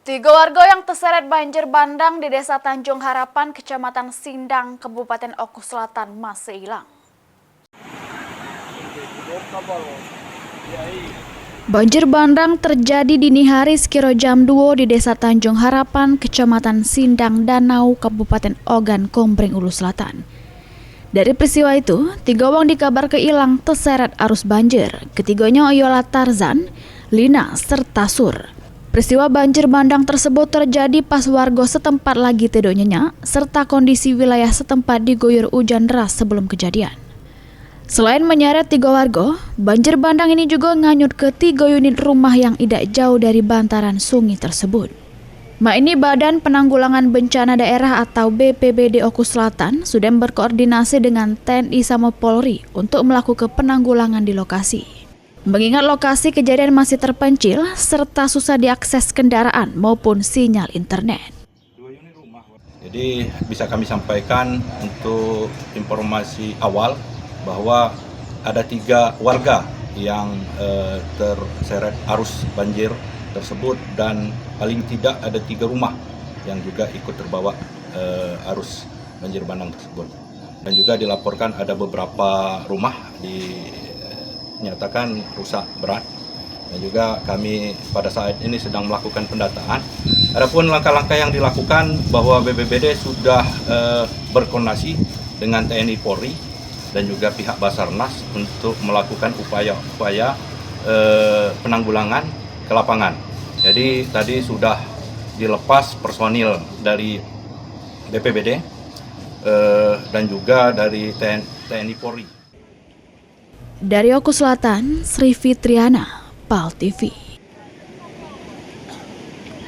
Tiga warga yang terseret banjir bandang di Desa Tanjung Harapan, Kecamatan Sindang, Kabupaten Oku Selatan masih hilang. Banjir bandang terjadi dini hari sekira jam 2 di Desa Tanjung Harapan, Kecamatan Sindang, Danau, Kabupaten Ogan Komering Ulu Selatan. Dari peristiwa itu, 3 orang dikabarkan hilang terseret arus banjir. Ketiganya ialah Tarzan, Lina, serta Sur. Peristiwa banjir bandang tersebut terjadi pas warga setempat lagi tidur nyenyak, serta kondisi wilayah setempat diguyur hujan deras sebelum kejadian. Selain menyeret 3 warga, banjir bandang ini juga nganyut ke 3 unit rumah yang tidak jauh dari bantaran sungai tersebut. Ini Badan Penanggulangan Bencana Daerah atau BPBD Oku Selatan sudah berkoordinasi dengan TNI sama Polri untuk melakukan penanggulangan di lokasi. Mengingat lokasi kejadian masih terpencil serta susah diakses kendaraan maupun sinyal internet. Jadi bisa kami sampaikan untuk informasi awal bahwa ada 3 warga yang terseret arus banjir tersebut dan paling tidak ada 3 rumah yang juga ikut terbawa arus banjir bandang tersebut. Dan juga dilaporkan ada beberapa rumah dinyatakan rusak berat. Dan juga kami pada saat ini sedang melakukan pendataan. Adapun langkah-langkah yang dilakukan bahwa BPBD sudah berkoordinasi dengan TNI Polri dan juga pihak Basarnas untuk melakukan upaya-upaya penanggulangan ke lapangan. Jadi tadi sudah dilepas personil dari BPBD dan juga dari TNI Polri. Dari Oku Selatan, Sri Fitriana, PAL TV.